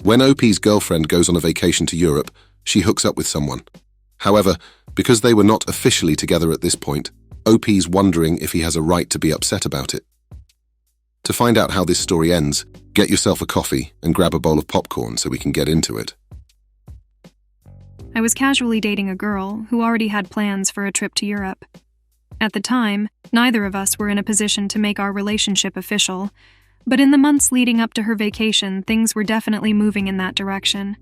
When OP's girlfriend goes on a vacation to Europe, she hooks up with someone. However, because they were not officially together at this point, OP's wondering if he has a right to be upset about it. To find out how this story ends, get yourself a coffee and grab a bowl of popcorn so we can get into it. I was casually dating a girl who already had plans for a trip to Europe. At the time, neither of us were in a position to make our relationship official, but in the months leading up to her vacation, things were definitely moving in that direction.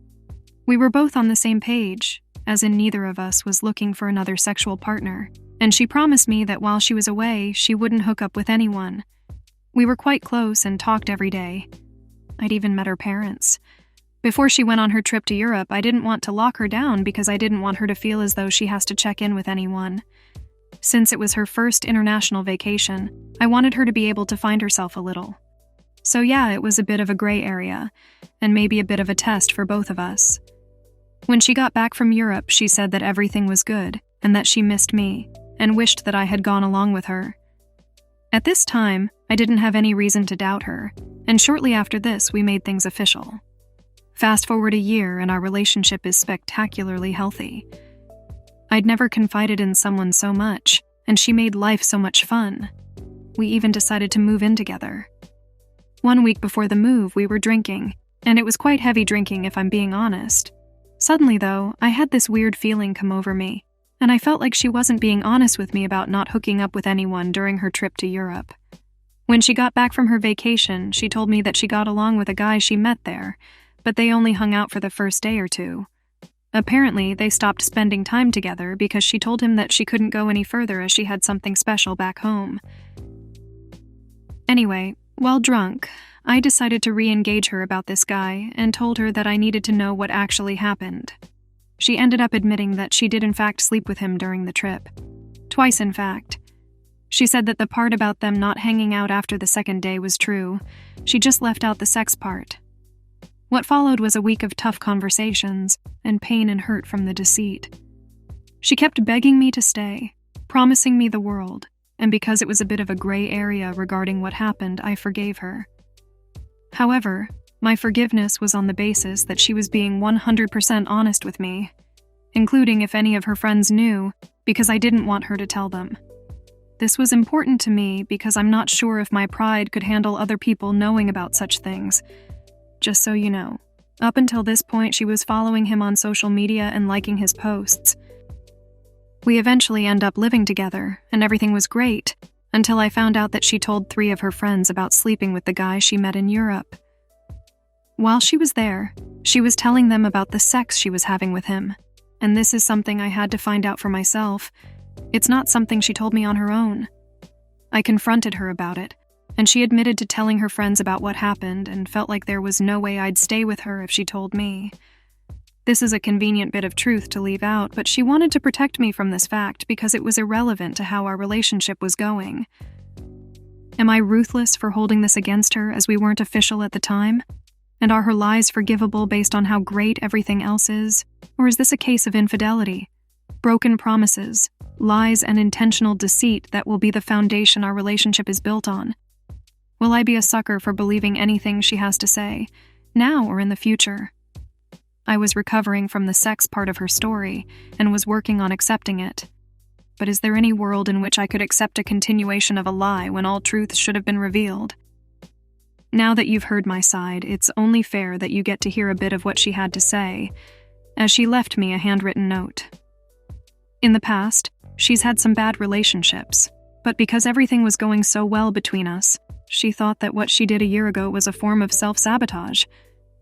We were both on the same page, as in neither of us was looking for another sexual partner, and she promised me that while she was away, she wouldn't hook up with anyone. We were quite close and talked every day. I'd even met her parents. Before she went on her trip to Europe, I didn't want to lock her down because I didn't want her to feel as though she has to check in with anyone. Since it was her first international vacation, I wanted her to be able to find herself a little. So yeah, it was a bit of a gray area, and maybe a bit of a test for both of us. When she got back from Europe, she said that everything was good, and that she missed me, and wished that I had gone along with her. At this time, I didn't have any reason to doubt her, and shortly after this, we made things official. Fast forward a year, and our relationship is spectacularly healthy. I'd never confided in someone so much, and she made life so much fun. We even decided to move in together. 1 week before the move, we were drinking, and it was quite heavy drinking if I'm being honest. Suddenly, though, I had this weird feeling come over me, and I felt like she wasn't being honest with me about not hooking up with anyone during her trip to Europe. When she got back from her vacation, she told me that she got along with a guy she met there, but they only hung out for the first day or two. Apparently, they stopped spending time together because she told him that she couldn't go any further as she had something special back home. Anyway, while drunk, I decided to re-engage her about this guy and told her that I needed to know what actually happened. She ended up admitting that she did in fact sleep with him during the trip. Twice, in fact. She said that the part about them not hanging out after the second day was true. She just left out the sex part. What followed was a week of tough conversations and pain and hurt from the deceit. She kept begging me to stay, promising me the world, and because it was a bit of a gray area regarding what happened, I forgave her. However, my forgiveness was on the basis that she was being 100% honest with me, including if any of her friends knew, because I didn't want her to tell them. This was important to me because I'm not sure if my pride could handle other people knowing about such things. Just so you know, up until this point she was following him on social media and liking his posts. We eventually end up living together, and everything was great, until I found out that she told 3 of her friends about sleeping with the guy she met in Europe. While she was there, she was telling them about the sex she was having with him, and this is something I had to find out for myself. It's not something she told me on her own. I confronted her about it, and she admitted to telling her friends about what happened and felt like there was no way I'd stay with her if she told me. This is a convenient bit of truth to leave out, but she wanted to protect me from this fact because it was irrelevant to how our relationship was going. Am I ruthless for holding this against her as we weren't official at the time? And are her lies forgivable based on how great everything else is? Or is this a case of infidelity? Broken promises, lies, and intentional deceit that will be the foundation our relationship is built on? Will I be a sucker for believing anything she has to say, now or in the future? I was recovering from the sex part of her story and was working on accepting it. But is there any world in which I could accept a continuation of a lie when all truth should have been revealed? Now that you've heard my side, it's only fair that you get to hear a bit of what she had to say, as she left me a handwritten note. In the past, she's had some bad relationships, but because everything was going so well between us, she thought that what she did a year ago was a form of self-sabotage.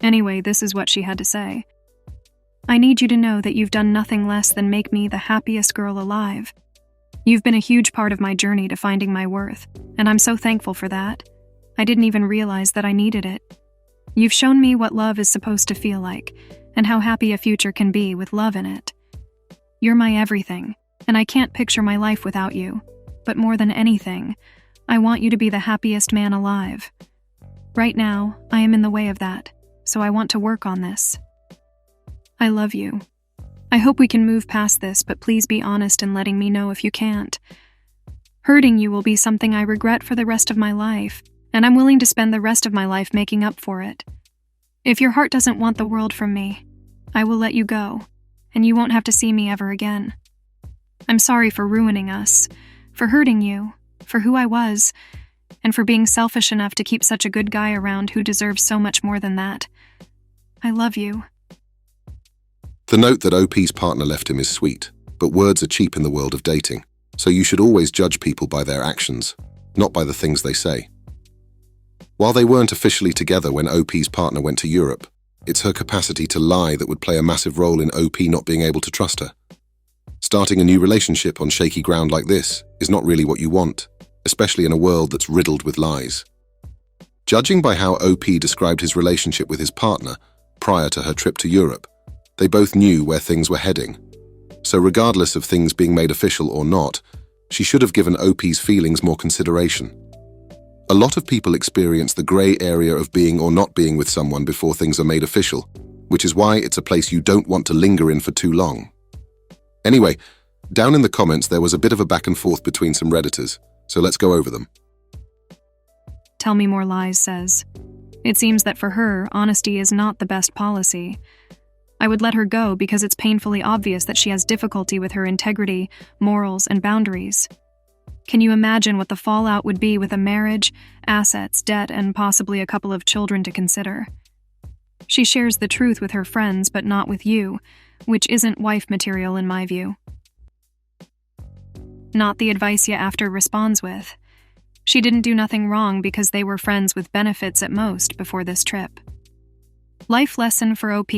Anyway, this is what she had to say. I need you to know that you've done nothing less than make me the happiest girl alive. You've been a huge part of my journey to finding my worth, and I'm so thankful for that. I didn't even realize that I needed it. You've shown me what love is supposed to feel like, and how happy a future can be with love in it. You're my everything, and I can't picture my life without you. But more than anything, I want you to be the happiest man alive. Right now, I am in the way of that, so I want to work on this. I love you. I hope we can move past this, but please be honest in letting me know if you can't. Hurting you will be something I regret for the rest of my life, and I'm willing to spend the rest of my life making up for it. If your heart doesn't want the world from me, I will let you go, and you won't have to see me ever again. I'm sorry for ruining us, for hurting you, for who I was, and for being selfish enough to keep such a good guy around who deserves so much more than that. I love you. The note that OP's partner left him is sweet, but words are cheap in the world of dating, so you should always judge people by their actions, not by the things they say. While they weren't officially together when OP's partner went to Europe, it's her capacity to lie that would play a massive role in OP not being able to trust her. Starting a new relationship on shaky ground like this is not really what you want, especially in a world that's riddled with lies. Judging by how OP described his relationship with his partner prior to her trip to Europe, they both knew where things were heading. So regardless of things being made official or not, she should have given OP's feelings more consideration. A lot of people experience the grey area of being or not being with someone before things are made official, which is why it's a place you don't want to linger in for too long. Anyway, down in the comments there was a bit of a back and forth between some Redditors, so let's go over them. Tell Me More Lies says, it seems that for her, honesty is not the best policy. I would let her go because it's painfully obvious that she has difficulty with her integrity, morals, and boundaries. Can you imagine what the fallout would be with a marriage, assets, debt, and possibly a couple of children to consider? She shares the truth with her friends, but not with you, which isn't wife material in my view. Not the advice you after responds with. She didn't do nothing wrong because they were friends with benefits at most before this trip. Life lesson for OP.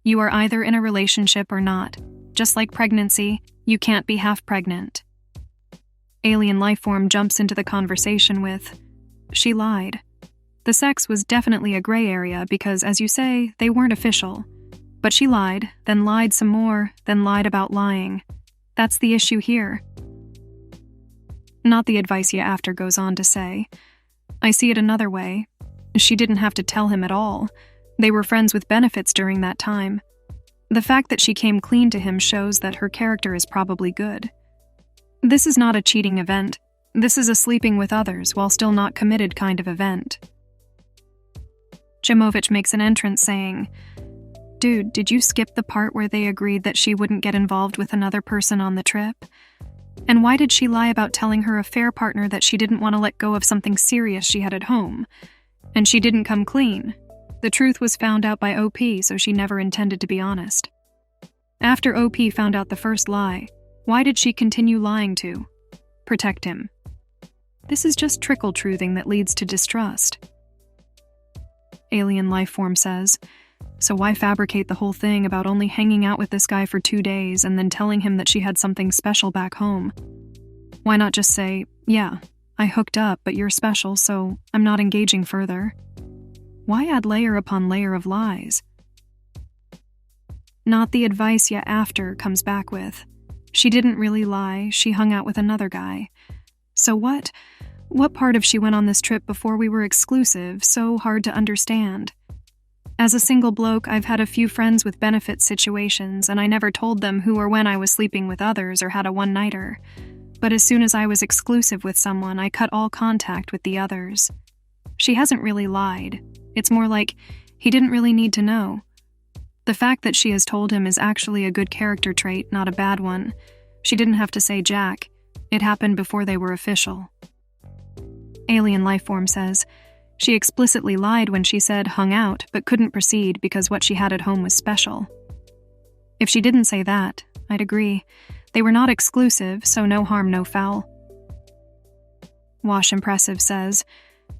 You are either in a relationship or not. Just like pregnancy, you can't be half pregnant. Alien Lifeform jumps into the conversation with, she lied. The sex was definitely a gray area because, as you say, they weren't official. But she lied, then lied some more, then lied about lying. That's the issue here. Not the advice you after goes on to say, I see it another way. She didn't have to tell him at all. They were friends with benefits during that time. The fact that she came clean to him shows that her character is probably good. This is not a cheating event. This is a sleeping with others while still not committed kind of event. Jamovich makes an entrance saying, Dude, did you skip the part where they agreed that she wouldn't get involved with another person on the trip? And why did she lie about telling her affair partner that she didn't want to let go of something serious she had at home? And she didn't come clean. The truth was found out by OP, so she never intended to be honest. After OP found out the first lie, why did she continue lying to? Protect him. This is just trickle-truthing that leads to distrust. Alien Lifeform says, so why fabricate the whole thing about only hanging out with this guy for 2 days and then telling him that she had something special back home? Why not just say, yeah, I hooked up, but you're special, so I'm not engaging further? Why add layer upon layer of lies? Not the advice you after comes back with. She didn't really lie, she hung out with another guy. So what? What part of she went on this trip before we were exclusive so hard to understand? As a single bloke, I've had a few friends with benefit situations, and I never told them who or when I was sleeping with others or had a one-nighter. But as soon as I was exclusive with someone, I cut all contact with the others. She hasn't really lied. It's more like, he didn't really need to know. The fact that she has told him is actually a good character trait, not a bad one. She didn't have to say Jack. It happened before they were official. Alien Lifeform says, she explicitly lied when she said hung out, but couldn't proceed because what she had at home was special. If she didn't say that, I'd agree. They were not exclusive, so no harm, no foul. Wash Impressive says,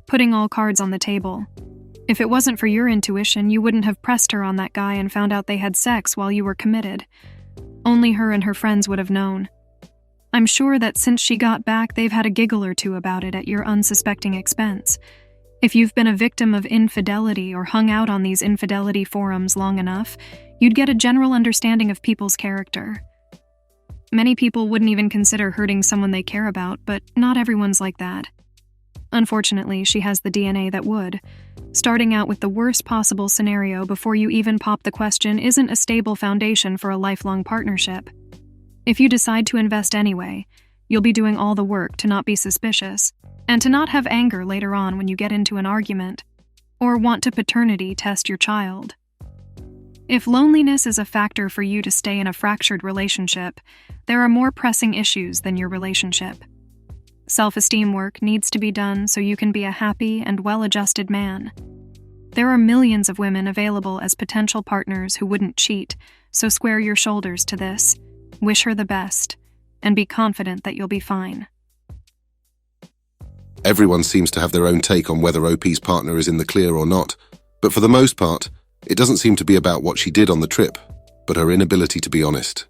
putting all cards on the table. If it wasn't for your intuition, you wouldn't have pressed her on that guy and found out they had sex while you were committed. Only her and her friends would have known. I'm sure that since she got back, they've had a giggle or two about it at your unsuspecting expense. If you've been a victim of infidelity or hung out on these infidelity forums long enough, you'd get a general understanding of people's character. Many people wouldn't even consider hurting someone they care about, but not everyone's like that. Unfortunately, she has the DNA that would. Starting out with the worst possible scenario before you even pop the question isn't a stable foundation for a lifelong partnership. If you decide to invest anyway, you'll be doing all the work to not be suspicious, and to not have anger later on when you get into an argument. or want to paternity test your child. If loneliness is a factor for you to stay in a fractured relationship, there are more pressing issues than your relationship. Self-esteem work needs to be done so you can be a happy and well-adjusted man. There are millions of women available as potential partners who wouldn't cheat, so square your shoulders to this, wish her the best, and be confident that you'll be fine. Everyone seems to have their own take on whether OP's partner is in the clear or not, but for the most part, it doesn't seem to be about what she did on the trip, but her inability to be honest.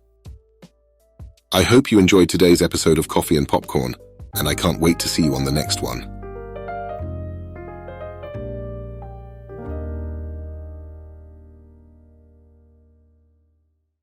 I hope you enjoyed today's episode of Coffee and Popcorn, and I can't wait to see you on the next one.